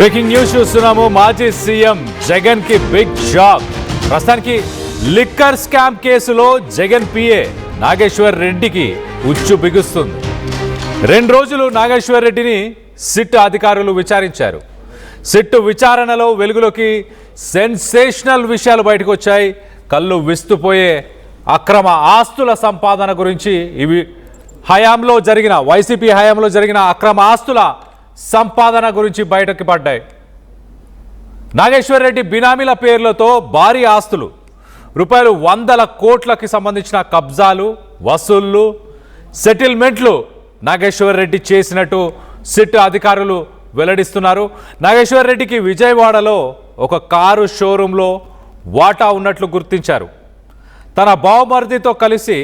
Breaking news చూస్తున్నాము. మాజీ CM Jagan కి బిగ్ షాక్. ప్రస్తుతానికి లిక్కర్ స్కామ్ కేసులో జగన్ పిఏ నాగేశ్వర్ రెడ్డికి ఉచ్చు బిగుస్తుంది. 2 రోజులు నాగేశ్వర్ రెడ్డిని సిట్ అధికారులు విచారించారు. సిట్ విచారణలో వెలుగులోకి సెన్సేషనల్ విషయాలు బయటకు వచ్చాయి. కళ్ళు విస్తుపోయే అక్రమ ఆస్తుల సంపాదన గురించి, ఇవి వైసీపీ హయాంలో జరిగిన అక్రమ ఆస్తుల సంపాదన గురించి బయటకు పడ్డాయి. నాగేశ్వర్ రెడ్డి బినామీల పేర్లతో భారీ ఆస్తులు, రూపాయలు 100 కోట్లకి సంబంధించిన కబ్జాలు, వసూళ్లు, సెటిల్మెంట్లు నాగేశ్వర్ రెడ్డి చేసినట్టు సిట్ అధికారులు వెల్లడిస్తున్నారు. నాగేశ్వర్ రెడ్డికి విజయవాడలో ఒక కారు షోరూంలో వాటా ఉన్నట్లు గుర్తించారు. తన బావమరిదితో కలిసి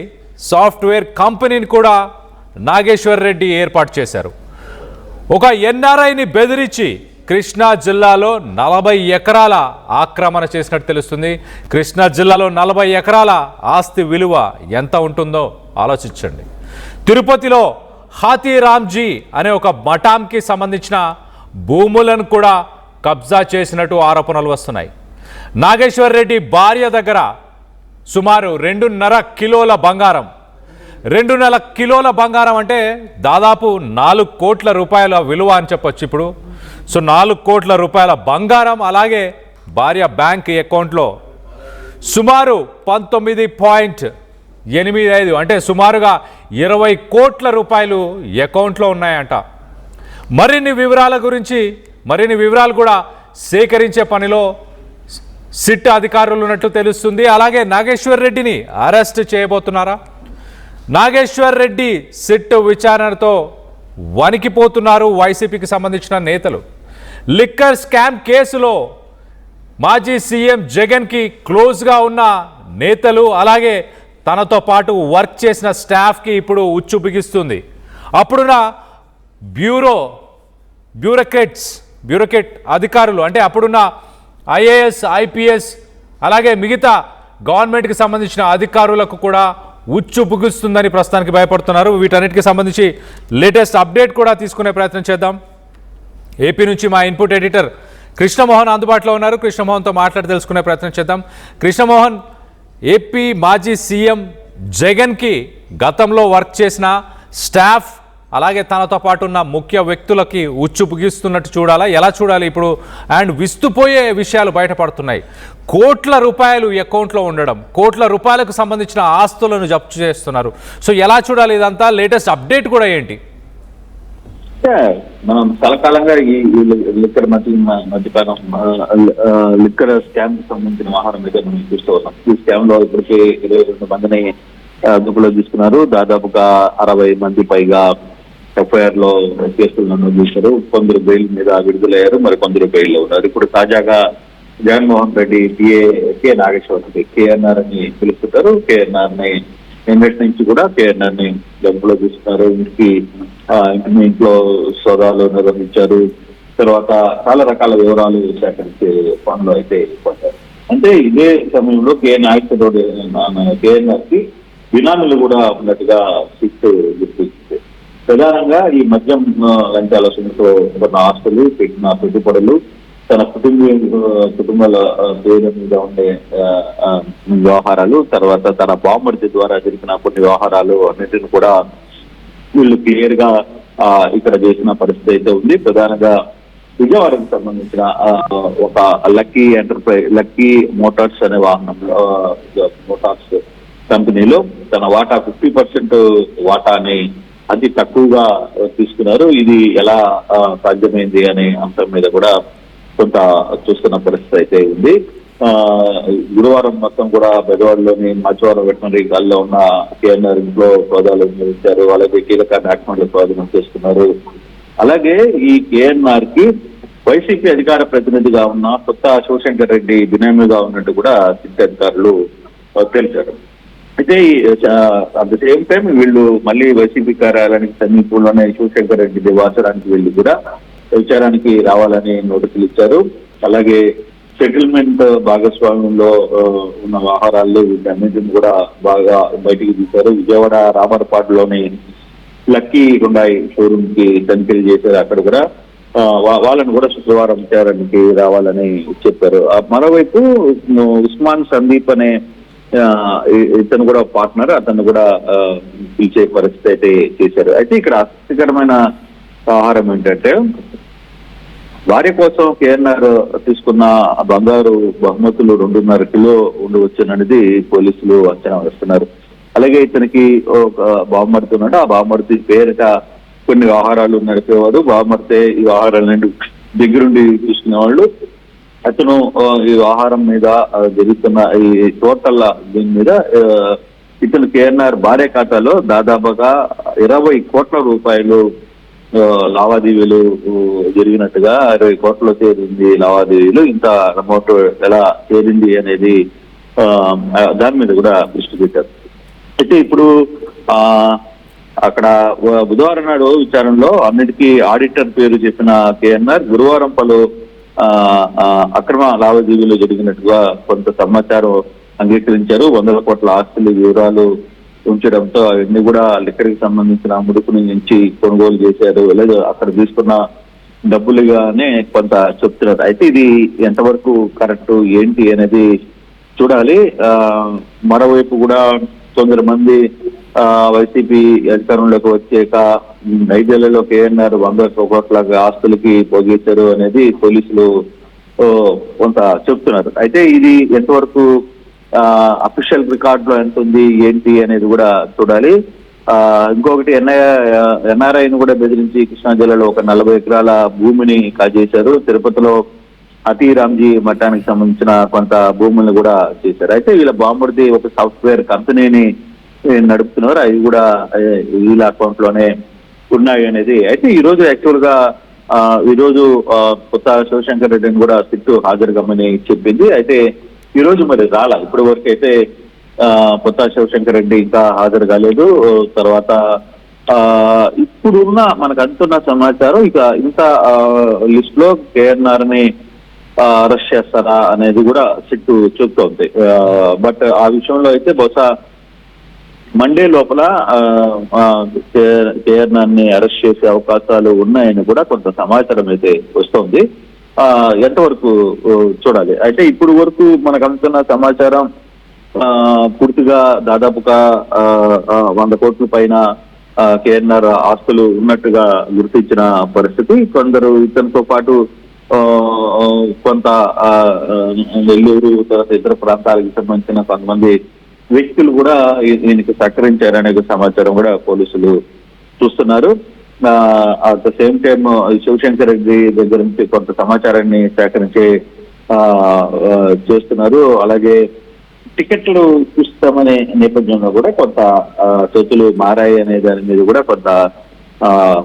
సాఫ్ట్వేర్ కంపెనీని కూడా నాగేశ్వర్ రెడ్డి ఏర్పాటు చేశారు. ఒక ఎన్ఆర్ఐని బెదిరించి కృష్ణా జిల్లాలో 40 ఎకరాల ఆక్రమణ చేసినట్టు తెలుస్తుంది. కృష్ణా జిల్లాలో 40 ఎకరాల ఆస్తి విలువ ఎంత ఉంటుందో ఆలోచించండి. తిరుపతిలో హాతీరామ్జీ అనే ఒక మఠంకి సంబంధించిన భూములను కూడా కబ్జా చేసినట్టు ఆరోపణలు వస్తున్నాయి. నాగేశ్వర్ రెడ్డి భార్య దగ్గర సుమారు 2.5 కిలోల బంగారం, 2.5 కిలోల బంగారం అంటే దాదాపు 4 కోట్ల రూపాయల విలువ అని చెప్పొచ్చు ఇప్పుడు. సో 4 కోట్ల రూపాయల బంగారం, అలాగే భార్య బ్యాంక్ అకౌంట్లో సుమారు 19.85 అంటే సుమారుగా 20 కోట్ల రూపాయలు అకౌంట్లో ఉన్నాయంట. మరిన్ని వివరాలు కూడా సేకరించే పనిలో సిట్ అధికారులు ఉన్నట్లు తెలుస్తుంది. అలాగే నాగేశ్వర్ రెడ్డిని అరెస్ట్ చేయబోతున్నారా? నాగేశ్వర్ రెడ్డి సిట్ విచారణతో వణికిపోతున్నారు వైసీపీకి సంబంధించిన నేతలు. లిక్కర్ స్కామ్ కేసులో మాజీ సీఎం జగన్కి క్లోజ్గా ఉన్న నేతలు, అలాగే తనతో పాటు వర్క్ చేసిన స్టాఫ్కి ఇప్పుడు ఉచ్చు బిగిస్తుంది. అప్పుడున్న బ్యూరోక్రేట్ అధికారులు, అంటే అప్పుడున్న ఐఏఎస్, ఐపీఎస్, అలాగే మిగతా గవర్నమెంట్కి సంబంధించిన అధికారులకు కూడా ఉచ్చు బిగుస్తుందని ప్రస్తుతానికి భయపడుతున్నారు. వీటన్నిటికి సంబంధించి లేటెస్ట్ అప్డేట్ కూడా తీసుకునే ప్రయత్నం చేద్దాం. ఏపీ నుంచి మా ఇన్పుట్ ఎడిటర్ కృష్ణమోహన్ అందుబాటులో ఉన్నారు. కృష్ణమోహన్తో మాట్లాడి తెలుసుకునే ప్రయత్నం చేద్దాం. కృష్ణమోహన్, ఏపీ మాజీ సీఎం జగన్కి గతంలో వర్క్ చేసిన స్టాఫ్, అలాగే తనతో పాటు ఉన్న ముఖ్య వ్యక్తులకి ఉచ్చు బిగిస్తున్నట్టు చూడాలా, ఎలా చూడాలి ఇప్పుడు? అండ్ విస్తుపోయే విషయాలు బయటపడుతున్నాయి. కోట్ల రూపాయలు అకౌంట్లో ఉండడం, కోట్ల రూపాయలకు సంబంధించిన ఆస్తులను జప్తు చేస్తున్నారు. సో ఎలా చూడాలి ఇదంతా? లేటెస్ట్ అప్డేట్ కూడా ఏంటి? మనం చాలా కాలంగా ఈ లిక్కర్ మద్యపానం లిక్కర్ స్కామ్ కి సంబంధించిన వ్యవహారం మీద మనం చూస్తూ ఉన్నాం. ఈ స్కామ్ లో ఇప్పటికే 22 మందిని అదుపులో తీసుకున్నారు. దాదాపుగా 60 మంది పైగా ఎఫ్ఐఆర్ లో కేసులు నమోదు చేశారు. కొందరు బెయిల్ మీద విడుదలయ్యారు, మరి కొందరు బెయిల్ లో ఉన్నారు. ఇప్పుడు తాజాగా Jaganmohan Reddy PA K Nageswar Reddy, KNR అని పిలుస్తుంటారు, కేఎన్ఆర్ ని నిన్నటి నుంచి కూడా కేఎన్ఆర్ ని అదుపులో తీసుకున్నారు. ఇంట్లో సోదాలు నిర్వహించారు. తర్వాత చాలా రకాల వివరాలు సేకరించే పనులు అయితే పడ్డారు. అంటే ఇదే సమయంలో కేఎన్ఆర్ కి బినామీలు కూడా ఉన్నట్టుగా సిట్ గుర్తించింది. ప్రధానంగా ఈ మద్యం లంచాల సొమ్ముతో ఉన్న ఆస్తులు, పెట్టిన పెట్టుబడులు, తన కుటుంబాల పేరు మీద ఉండే వ్యవహారాలు, తర్వాత తన బావమరిది ద్వారా జరిగిన కొన్ని వ్యవహారాలు అన్నింటిని కూడా వీళ్ళు క్లియర్ గా ఇక్కడ చేసిన పరిస్థితి అయితే ఉంది. ప్రధానంగా విజయవాడకు సంబంధించిన ఒక లక్కీ మోటార్స్ అనే మోటార్స్ కంపెనీలో తన వాటా 50% వాటాని అతి తక్కువగా తీసుకున్నారు. ఇది ఎలా సాధ్యమైంది అనే అంశం మీద కూడా కొంత చూస్తున్న పరిస్థితి అయితే ఉంది. గురువారం మొత్తం కూడా బెజవాడలోని మధ్యవారం వెటనరీ గాల్లో ఉన్న కేఎన్ఆర్ ఇంట్లో సోదాలు నిర్వహించారు. అలాగే కీలక డాక్యుమెంట్ల స్వాధీనం చేసుకున్నారు. అలాగే ఈ కేఎన్ఆర్ కి వైసీపీ అధికార ప్రతినిధిగా ఉన్న కొత్త శివశంకర్ రెడ్డి బినామీగా ఉన్నట్టు కూడా సిట్ అధికారులు తెలిపారు. అయితే అట్ ద సేమ్ టైం వీళ్ళు మళ్ళీ వైసీపీ కార్యాలయానికి సమీపంలోనే శివశంకర్ రెడ్డి నివాసానికి వెళ్ళి కూడా విచారానికి రావాలని నోటీసులు ఇచ్చారు. అలాగే సెటిల్మెంట్ భాగస్వామ్యంలో ఉన్న వ్యవహారాల్లో వీటన్నింటిని కూడా బాగా బయటికి తీశారు. విజయవాడ రామర్పాడులోని లక్కీ హుండాయ్ షోరూమ్ కి తనిఖీలు చేశారు. అక్కడ కూడా వాళ్ళని కూడా శుక్రవారం విచారణకి రావాలని చెప్పారు. మరోవైపు ఉస్మాన్ సందీప్ అనే ఇతను కూడా పార్ట్నర్, అతను కూడా పిలిచే పరిస్థితి అయితే చేశారు. అయితే ఇక్కడ ఆసక్తికరమైన ఆహారం ఏంటంటే భార్య కోసం కేఎన్ఆర్ తీసుకున్న బంగారు బహుమతులు 2.5 కిలో ఉండవచ్చుననేది పోలీసులు అంచనా వేస్తున్నారు. అలాగే ఇతనికి ఒక బావమరిది ఉన్నాడు. ఆ బావమరిది పేరిట కొన్ని వ్యవహారాలు నడిపేవారు. బావమరితే ఈ వ్యవహారాలన్నీ దగ్గరుండి చూసుకునేవాళ్ళు. అతను ఈ వ్యవహారం మీద జరుగుతున్న ఈ టోటల్ దీని మీద ఇతను కేఎన్ఆర్ భార్య ఖాతాలో దాదాపుగా 20 కోట్ల రూపాయలు లావాదేవీలు జరిగినట్టుగా, 20 కోట్ల చేరింది లావాదేవీలు. ఇంత అమౌంట్ ఎలా చేరింది అనేది దాని మీద కూడా దృష్టి పెట్టారు. అయితే ఇప్పుడు అక్కడ బుధవారం నాడు విచారణలో అన్నిటికీ ఆడిటర్ పేరు చెప్పిన కేఎన్ఆర్ గురువారం పలు అక్రమ లావాదేవీలు జరిగినట్టుగా కొంత సమాచారం అంగీకరించారు. 100 కోట్ల ఆస్తుల వివరాలు ఉంచడంతో అవన్నీ కూడా లిక్కర్కి సంబంధించిన ముడుపు నుంచి కొనుగోలు చేశారు. లేదా అక్కడ తీసుకున్న డబ్బులుగానే కొంత చెప్తున్నారు. అయితే ఇది ఎంతవరకు కరెక్ట్ ఏంటి అనేది చూడాలి. మరోవైపు కూడా కొందరు వైసీపీ అధికారంలోకి వచ్చాక 5 ఏళ్లలో కేఎన్ఆర్ 100 కోట్ల ఆస్తులకి పోగేశారు అనేది పోలీసులు కొంత చెప్తున్నారు. అయితే ఇది ఎంతవరకు అఫీషియల్ రికార్డ్ లో ఎంత ఉంది ఏంటి అనేది కూడా చూడాలి. ఇంకొకటి ఎన్ఆర్ఐని కూడా బెదిరించి కృష్ణా జిల్లాలో ఒక 40 ఎకరాల భూమిని కాజేశారు. తిరుపతిలో అతిరామ్జీ మఠానికి సంబంధించిన కొంత భూములను కూడా చేశారు. అయితే వీళ్ళ బాంబర్ది ఒక సాఫ్ట్వేర్ కంపెనీని నడుపుతున్నారు. అవి కూడా వీళ్ళ అకౌంట్ లోనే ఉన్నాయి అనేది. అయితే ఈ రోజు యాక్చువల్ గా ఈరోజు కొత్త శివశంకర్ రెడ్డిని కూడా సిట్టు హాజరు కమ్మని చెప్పింది. అయితే ఈ రోజు మరి రాలా, ఇప్పటి వరకు అయితే కొత్త శివశంకర్ రెడ్డి ఇంకా హాజరు కాలేదు. తర్వాత ఇప్పుడున్న మనకు అందుతున్న సమాచారం ఇక ఇంత లిస్ట్ లో కేఎన్ఆర్ ని అరెస్ట్ చేస్తారా అనేది కూడా సిట్టు చెప్తోంది. బట్ ఆ విషయంలో అయితే బహుశా మండే లోపల కేఎన్ఆర్ ని అరెస్ట్ చేసే అవకాశాలు ఉన్నాయని కూడా కొంత సమాచారం అయితే వస్తోంది. ఎంతవరకు చూడాలి. అయితే ఇప్పుడు వరకు మనకు అందుతున్న సమాచారం పూర్తిగా దాదాపుగా 100 కోట్ల పైన కేఎన్ఆర్ ఆస్తులు ఉన్నట్టుగా గుర్తించిన పరిస్థితి. కొందరు ఇతనితో పాటు కొంత నెల్లూరు ఇతర ప్రాంతాలకు సంబంధించిన కొంతమంది వ్యక్తులు కూడా దీనికి సహకరించారనే సమాచారం కూడా పోలీసులు చూస్తున్నారు. At the same time Shivashankar Reddy దగ్గర నుంచి కొంత సమాచారాన్ని సేకరించే చేస్తున్నారు. అలాగే టికెట్లు ఇస్తామనే నేపథ్యంలో కూడా కొంత చేతులు మారాయి అనే దాని మీద కూడా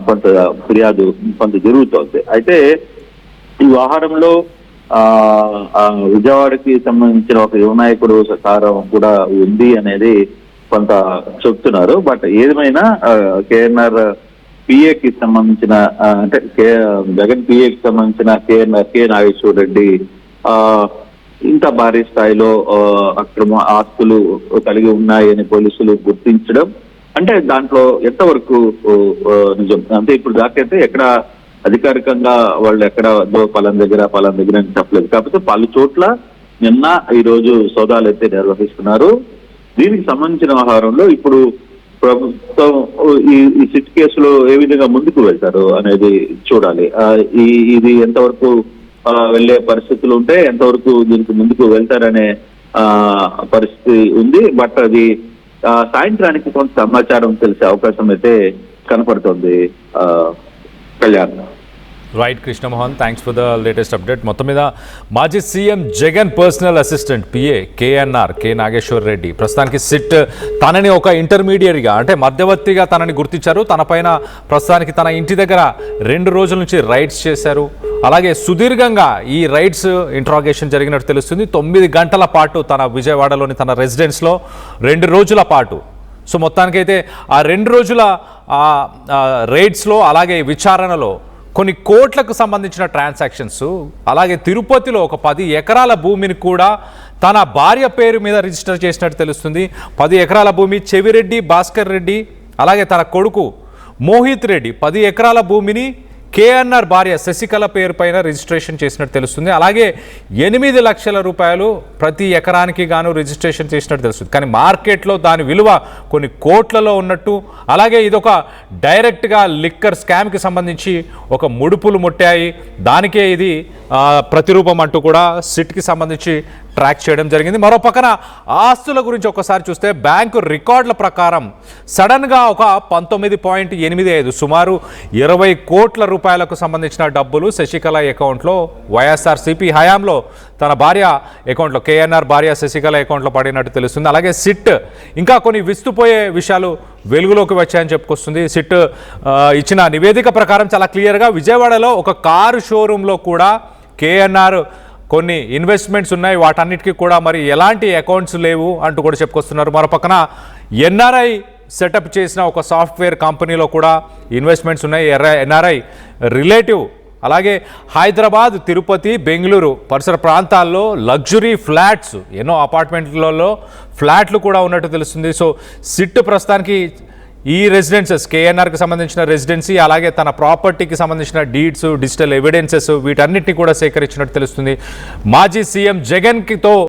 కొంత ఫిర్యాదు కొంత జరుగుతోంది. అయితే ఈ వ్యవహారంలో విజయవాడకి సంబంధించిన ఒక యువ నాయకుడు సహకారం కూడా ఉంది అనేది కొంత చెప్తున్నారు. బట్ ఏదేమైనా కేఎన్ఆర్ పిఏకి సంబంధించిన అంటే జగన్ పిఏకి సంబంధించిన కేఎన్ఆర్ కె నాగేశ్వర రెడ్డి ఇంత భారీ స్థాయిలో అక్రమ ఆస్తులు కలిగి ఉన్నాయని పోలీసులు గుర్తించడం అంటే దాంట్లో ఎంతవరకు నిజం అంటే ఇప్పుడు దాకైతే ఎక్కడ అధికారికంగా వాళ్ళు ఎక్కడ పలానా దగ్గర అని చెప్పలేదు. కాకపోతే పలు చోట్ల నిన్న ఈ రోజు సోదాలు అయితే నిర్వహిస్తున్నారు. దీనికి సంబంధించిన వ్యవహారంలో ఇప్పుడు ప్రభుత్వం ఈ సిట్ కేసులో ఏ విధంగా ముందుకు వెళ్తారు అనేది చూడాలి. ఇది ఎంతవరకు వెళ్లే పరిస్థితులు ఉంటే ఎంతవరకు దీనికి ముందుకు వెళ్తారనే పరిస్థితి ఉంది. బట్ అది సాయంత్రానికి కొంత సమాచారం తెలిసే అవకాశం అయితే కనపడుతుంది. Kalyan. Right Krishnamohan, thanks for the latest update. మొత్తం మీద మాజీ CM Jagan personal assistant PA KNR K Nageswara Reddy ప్రస్తుతానికి సిట్ తనని ఒక ఇంటర్మీడియట్గా అంటే మధ్యవర్తిగా తనని గుర్తించారు. తన పైన ప్రస్తుతానికి తన ఇంటి దగ్గర 2 రోజుల నుంచి రైడ్స్ చేశారు. అలాగే సుదీర్ఘంగా ఈ రైడ్స్ ఇంట్రాగేషన్ జరిగినట్టు తెలుస్తుంది. 9 గంటల పాటు తన విజయవాడలోని తన రెసిడెన్స్లో 2 రోజుల పాటు. సో మొత్తానికైతే ఆ 2 రోజుల రైడ్స్లో అలాగే విచారణలో కొన్ని కోట్లకు సంబంధించిన ట్రాన్సాక్షన్స్, అలాగే తిరుపతిలో ఒక 10 ఎకరాల భూమిని కూడా తన భార్య పేరు మీద రిజిస్టర్ చేసినట్టు తెలుస్తుంది. 10 ఎకరాల భూమి చెవిరెడ్డి భాస్కర్ రెడ్డి అలాగే తన కొడుకు మోహిత్ రెడ్డి 10 ఎకరాల భూమిని కేఎన్ఆర్ భార్య శశికళ పేరు పైన రిజిస్ట్రేషన్ చేసినట్టు తెలుస్తుంది. అలాగే 8 లక్షల రూపాయలు ప్రతి ఎకరానికి గాను రిజిస్ట్రేషన్ చేసినట్టు తెలుస్తుంది. కానీ మార్కెట్లో దాని విలువ కొన్ని కోట్లలో ఉన్నట్టు, అలాగే ఇదొక డైరెక్ట్గా లిక్కర్ స్కామ్కి సంబంధించి ఒక ముడుపులు ముట్టాయి, దానికే ఇది ప్రతిరూపం అంటూ కూడా సిట్కి సంబంధించి ట్రాక్ చేయడం జరిగింది. మరో పక్కన ఆస్తుల గురించి ఒకసారి చూస్తే బ్యాంకు రికార్డుల ప్రకారం సడన్గా ఒక 19.85 సుమారు 20 కోట్ల రూపాయలకు సంబంధించిన డబ్బులు శశికళ అకౌంట్లో వైఎస్ఆర్సీపీ హయాంలో తన భార్య అకౌంట్లో, కేఎన్ఆర్ భార్య శశికళ అకౌంట్లో పడినట్టు తెలుస్తుంది. అలాగే సిట్ ఇంకా కొన్ని విస్తుపోయే విషయాలు వెలుగులోకి వచ్చాయని చెప్పుకొస్తుంది. సిట్ ఇచ్చిన నివేదిక ప్రకారం చాలా క్లియర్గా విజయవాడలో ఒక కారు షోరూంలో కూడా కేఎన్ఆర్ కొన్ని ఇన్వెస్ట్మెంట్స్ ఉన్నాయి, వాటన్నిటికీ కూడా మరి ఎలాంటి అకౌంట్స్ లేవు అంటూ కూడా చెప్పుకొస్తున్నారు. మరో పక్కన ఎన్ఆర్ఐ సెటప్ చేసిన ఒక సాఫ్ట్వేర్ కంపెనీలో కూడా ఇన్వెస్ట్మెంట్స్ ఉన్నాయి. NRI relative. అలాగే హైదరాబాద్, తిరుపతి, బెంగళూరు పరిసర ప్రాంతాల్లో లగ్జరీ ఫ్లాట్స్, ఎన్నో అపార్ట్మెంట్లలో ఫ్లాట్లు కూడా ఉన్నట్టు తెలుస్తుంది. సో సిట్ ప్రస్తుతానికి ఈ రెసిడెన్సెస్, కేఎన్ఆర్కి సంబంధించిన రెసిడెన్సీ, అలాగే తన ప్రాపర్టీకి సంబంధించిన డీడ్స్, డిజిటల్ ఎవిడెన్సెస్ వీటన్నిటిని కూడా సేకరించినట్టు తెలుస్తుంది. మాజీ సీఎం జగన్తో